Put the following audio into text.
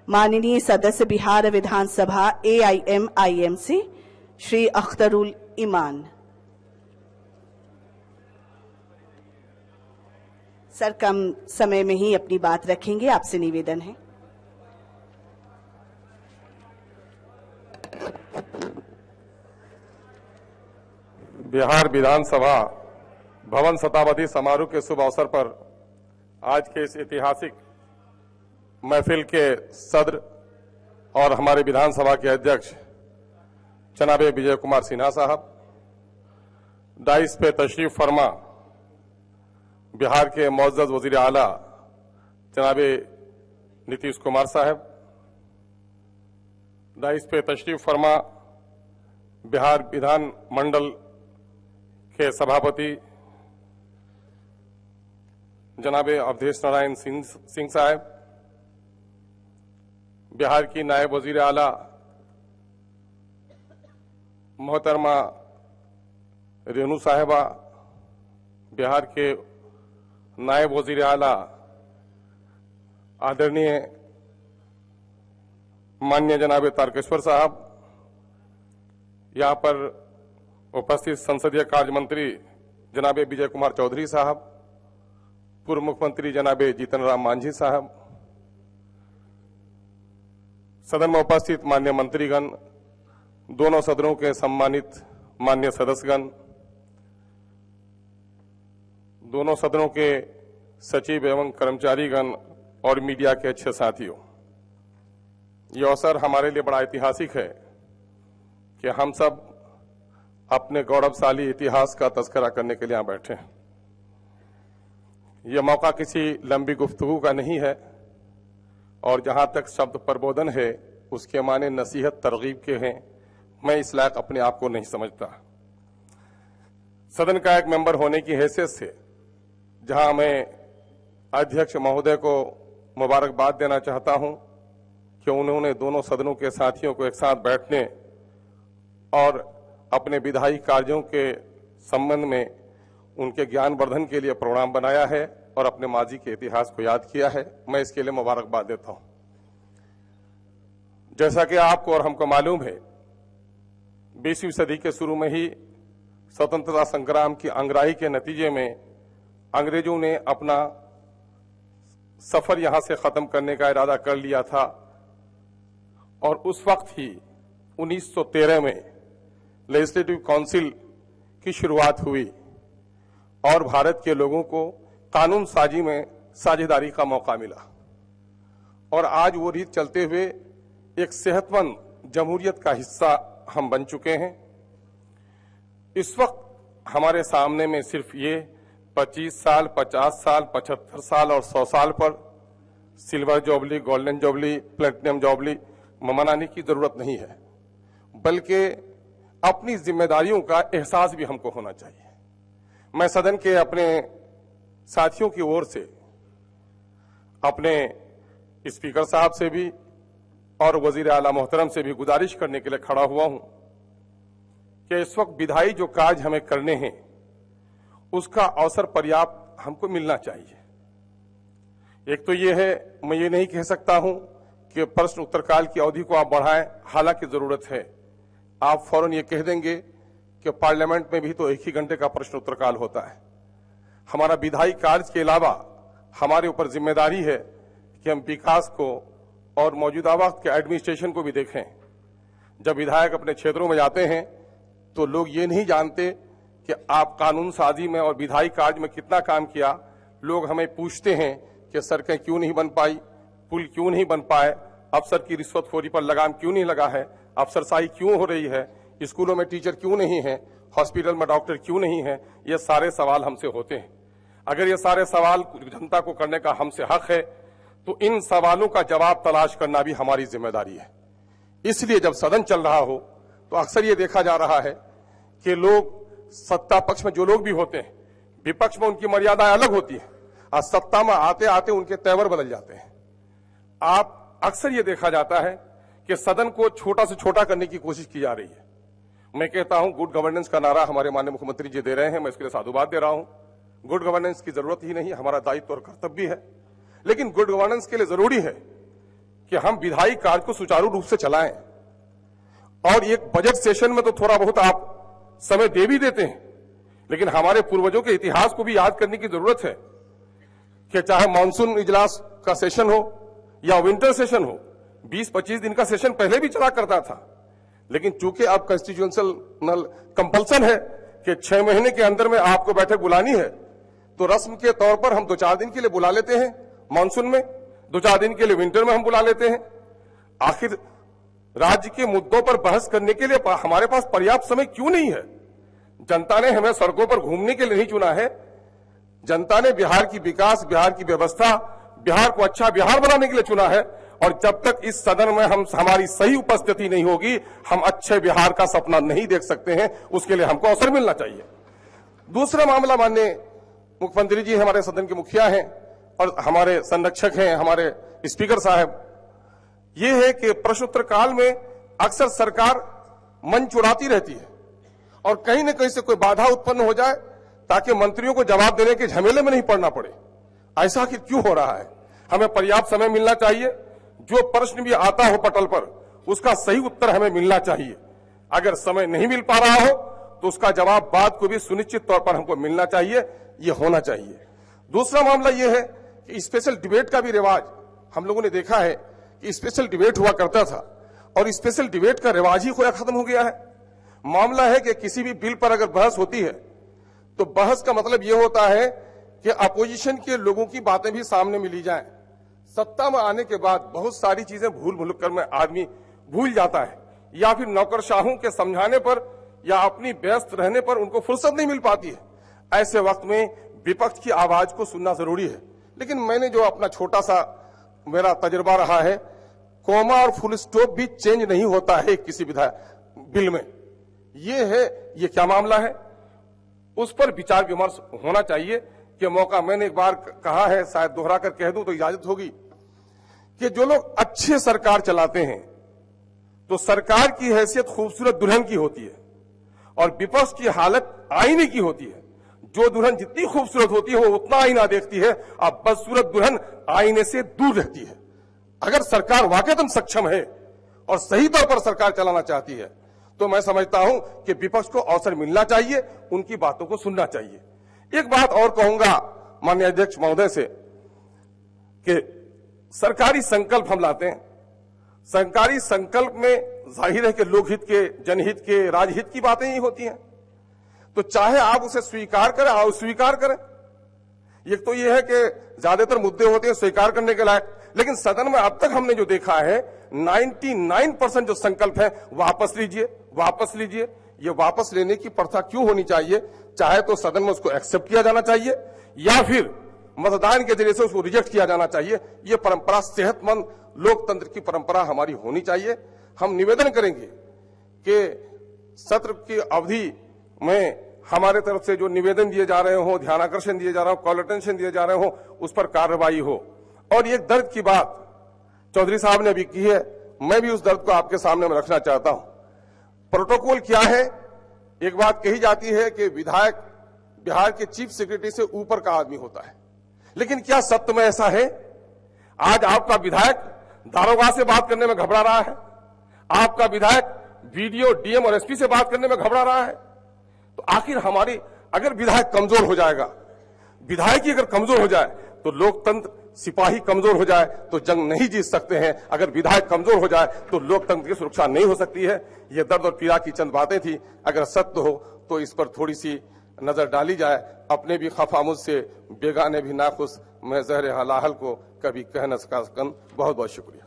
माननीय सदस्य बिहार विधानसभा AIM-IM से श्री अख्तरुल ईमान। सर कम समय में ही अपनी बात रखेंगे, आपसे निवेदन है। बिहार विधानसभा भवन शताब्दी समारोह के शुभ अवसर पर आज के इस ऐतिहासिक महफिल के सदर और हमारे विधानसभा के अध्यक्ष जनाबे विजय कुमार सिन्हा साहब, डाइस पे तशरीफ फरमा बिहार के मुअज़्ज़ज़ वज़ीर आला जनाबे नीतीश कुमार साहब, डाइस पे तशरीफ फरमा बिहार विधान मंडल के सभापति जनाबे अवधेश नारायण सिंह साहब, बिहार की नायब वजीर आला मोहतरमा रेणु साहिबा, बिहार के नायब वजीर आला आदरणीय माननीय जनाबे तारकेश्वर साहब, यहाँ पर उपस्थित संसदीय कार्य मंत्री जनाबे विजय कुमार चौधरी साहब, पूर्व मुख्यमंत्री जनाबे जीतन राम मांझी साहब, सदन में उपस्थित माननीय मंत्रीगण, दोनों सदनों के सम्मानित माननीय सदस्यगण, दोनों सदनों के सचिव एवं कर्मचारीगण और मीडिया के अच्छे साथियों, ये अवसर हमारे लिए बड़ा ऐतिहासिक है कि हम सब अपने गौरवशाली इतिहास का तस्करा करने के लिए यहां बैठे हैं। यह मौका किसी लंबी गुफ्तगू का नहीं है और जहां तक शब्द प्रबोधन है उसके माने नसीहत तरगीब के हैं। मैं इस लायक अपने आप को नहीं समझता। सदन का एक मेंबर होने की हैसियत से जहां मैं अध्यक्ष महोदय को मुबारकबाद देना चाहता हूं कि उन्होंने दोनों सदनों के साथियों को एक साथ बैठने और अपने विधायी कार्यों के संबंध में उनके ज्ञानवर्धन के लिए प्रोग्राम बनाया है और अपने माजी के इतिहास को याद किया है। मैं इसके लिए मुबारकबाद देता हूं। जैसा कि आपको और हमको मालूम है, 20वीं सदी के शुरू में ही स्वतंत्रता संग्राम की अंगराई के नतीजे में अंग्रेजों ने अपना सफर यहां से खत्म करने का इरादा कर लिया था और उस वक्त ही 1913 में लेजिस्लेटिव काउंसिल की शुरुआत हुई और भारत के लोगों को कानून साजी में साझेदारी का मौका मिला और आज वो रीत चलते हुए एक सेहतमंद जमहूरियत का हिस्सा हम बन चुके हैं। इस वक्त हमारे सामने में सिर्फ ये 25 साल, 50 साल, 75 साल और 100 साल पर silver jubilee, golden jubilee, platinum jubilee मनाने की जरूरत नहीं है, बल्कि अपनी जिम्मेदारियों का एहसास भी हमको होना चाहिए। मैं सदन के अपने साथियों की ओर से अपने स्पीकर साहब से भी और वजीर आला मोहतरम से भी गुजारिश करने के लिए खड़ा हुआ हूं कि इस वक्त विधायी जो कार्य हमें करने हैं उसका अवसर पर्याप्त हमको मिलना चाहिए। एक तो ये है, मैं ये नहीं कह सकता हूं कि प्रश्न उत्तर काल की अवधि को आप बढ़ाएं, हालांकि जरूरत है। आप फौरन ये कह देंगे कि पार्लियामेंट में भी तो 1 ही घंटे का प्रश्न उत्तर काल होता है। हमारा विधायी कार्य के अलावा हमारे ऊपर जिम्मेदारी है कि हम विकास को और मौजूदा वक्त के एडमिनिस्ट्रेशन को भी देखें। जब विधायक अपने क्षेत्रों में जाते हैं तो लोग ये नहीं जानते कि आप कानून साजी में और विधायी कार्य में कितना काम किया। लोग हमें पूछते हैं कि सड़कें क्यों नहीं बन पाई, पुल क्यों नहीं बन पाए, अफसर की रिश्वतखोरी पर लगाम क्यों नहीं लगा है, अफसरशाही क्यों हो रही है, स्कूलों में टीचर क्यों नहीं है, हॉस्पिटल में डॉक्टर क्यों नहीं है। ये सारे सवाल हमसे होते हैं। अगर ये सारे सवाल जनता को करने का हमसे हक है तो इन सवालों का जवाब तलाश करना भी हमारी जिम्मेदारी है। इसलिए जब सदन चल रहा हो तो अक्सर ये देखा जा रहा है कि लोग सत्ता पक्ष में जो लोग भी होते हैं, विपक्ष में उनकी मर्यादाएं अलग होती हैं और सत्ता में आते आते उनके तेवर बदल जाते हैं। आप अक्सर ये देखा जाता है कि सदन को छोटा से छोटा करने की कोशिश की जा रही है। मैं कहता हूं गुड गवर्नेंस का नारा हमारे माननीय मुख्यमंत्री जी दे रहे हैं, मैं इसके लिए साधुवाद दे रहा हूं। गुड गवर्नेंस की जरूरत ही नहीं, हमारा दायित्व और कर्तव्य है। लेकिन गुड गवर्नेंस के लिए जरूरी है कि हम विधायी कार्य को सुचारू रूप से चलाएं। और एक बजट सेशन में तो थोड़ा बहुत आप समय दे भी देते हैं, लेकिन हमारे पूर्वजों के इतिहास को भी याद करने की जरूरत है कि चाहे मानसून इजलास का सेशन हो या विंटर सेशन हो, 20-25 दिन का सेशन पहले भी चला करता था। लेकिन चूंकि अब कॉन्स्टिट्यूशनल कंपल्सन है कि 6 महीने के अंदर में आपको बैठक बुलानी है, तो रस्म के तौर पर हम 2-4 दिन के लिए बुला लेते हैं मानसून में, 2-4 दिन के लिए विंटर में हम बुला लेते हैं। आखिर राज्य के मुद्दों पर बहस करने के लिए हमारे पास पर्याप्त समय क्यों नहीं है? जनता ने हमें सड़कों पर घूमने के लिए नहीं चुना है। जनता ने बिहार की विकास, बिहार की व्यवस्था, बिहार को अच्छा बिहार बनाने के लिए चुना है। और जब तक इस सदन में हमारी सही उपस्थिति नहीं होगी, हम अच्छे बिहार का सपना नहीं देख सकते हैं। उसके लिए हमको अवसर मिलना चाहिए। दूसरा मामला, माननीय मुख्यमंत्री जी हमारे सदन के मुखिया हैं और हमारे संरक्षक हैं, हमारे स्पीकर साहब, ये है कि प्रश्नोत्तर काल में अक्सर सरकार मन चुराती रहती है और कहीं न कहीं से कोई बाधा उत्पन्न हो जाए ताकि मंत्रियों को जवाब देने के झमेले में नहीं पड़ना पड़े। ऐसा आखिर क्यों हो रहा है? हमें पर्याप्त समय मिलना चाहिए। जो प्रश्न भी आता हो पटल पर, उसका सही उत्तर हमें मिलना चाहिए। अगर समय नहीं मिल पा रहा हो तो उसका जवाब बाद को भी सुनिश्चित तौर पर हमको मिलना चाहिए, ये होना चाहिए। दूसरा मामला ये है कि स्पेशल डिबेट का भी रिवाज हम लोगों ने देखा है कि स्पेशल डिबेट हुआ करता था और स्पेशल डिबेट का रिवाज ही खोया खत्म हो गया है। मामला है कि किसी भी बिल पर अगर बहस होती है तो बहस का मतलब यह होता है कि अपोजिशन के लोगों की बातें भी सामने मिली जाएं। सत्ता में आने के बाद बहुत सारी चीजें भूल कर में आदमी भूल जाता है, या फिर नौकरशाहों के समझाने पर या अपनी व्यस्त रहने पर उनको फुर्सत नहीं मिल पाती है। ऐसे वक्त में विपक्ष की आवाज को सुनना जरूरी है। लेकिन मैंने जो अपना छोटा सा मेरा तजुर्बा रहा है, कोमा और फुल स्टॉप भी चेंज नहीं होता है किसी विधायक बिल में। ये है, ये क्या मामला है, उस पर विचार विमर्श होना चाहिए। कि मौका मैंने एक बार कहा है, शायद दोहरा कर कह दूं तो इजाजत होगी, कि जो लोग अच्छे सरकार चलाते हैं तो सरकार की हैसियत खूबसूरत दुल्हन की होती है और विपक्ष की हालत आईने की होती है। जो दुल्हन जितनी खूबसूरत होती है वो उतना आईना देखती है, अब बदसूरत दुल्हन आईने से दूर रहती है। अगर सरकार वाकईतन सक्षम है और सही तौर पर सरकार चलाना चाहती है तो मैं समझता हूं कि विपक्ष को अवसर मिलना चाहिए, उनकी बातों को सुनना चाहिए। एक बात और कहूंगा माननीय अध्यक्ष महोदय से कि सरकारी संकल्प हम लाते हैं, सरकारी संकल्प में जाहिर है कि लोकहित के, जनहित के, राजहित की बातें ही होती हैं। तो चाहे आप उसे स्वीकार करें और अस्वीकार करें, एक तो यह है कि ज्यादातर मुद्दे होते हैं स्वीकार करने के लायक, लेकिन सदन में अब तक हमने जो देखा है 99% जो संकल्प है वापस लीजिए, वापस लीजिए। ये वापस लेने की प्रथा क्यों होनी चाहिए? चाहे तो सदन में उसको एक्सेप्ट किया जाना चाहिए या फिर मतदान के जरिए से उसको रिजेक्ट किया जाना चाहिए। ये परंपरा, सेहतमंद लोकतंत्र की परंपरा हमारी होनी चाहिए। हम निवेदन करेंगे कि सत्र की अवधि में हमारे तरफ से जो निवेदन दिए जा रहे हो, ध्यानाकर्षण दिए जा रहे हो, कॉल अटेंशन दिए जा रहे हो, उस पर कार्रवाई हो। और एक दर्द की बात चौधरी साहब ने भी की है, मैं भी उस दर्द को आपके सामने में रखना चाहता हूं। प्रोटोकॉल क्या है? एक बात कही जाती है कि विधायक बिहार के चीफ सेक्रेटरी से ऊपर का आदमी होता है, लेकिन क्या सत्य में ऐसा है? आज आपका विधायक दारोगा से बात करने में घबरा रहा है, आपका विधायक वीडियो, डीएम और एसपी से बात करने में घबरा रहा है। तो आखिर हमारी, अगर विधायक कमजोर हो जाएगा, विधायक ही अगर कमजोर हो जाए तो लोकतंत्र, सिपाही कमजोर हो जाए तो जंग नहीं जीत सकते हैं। अगर विधायक कमजोर हो जाए तो लोकतंत्र की सुरक्षा नहीं हो सकती है। ये दर्द और पीड़ा की चंद बातें थी। अगर सत्य हो तो इस पर थोड़ी सी नजर डाली जाए। अपने भी खफा मुझसे, बेगाने भी नाखुश, मैं जहर हलाहल को कभी कह न सका। बहुत बहुत शुक्रिया।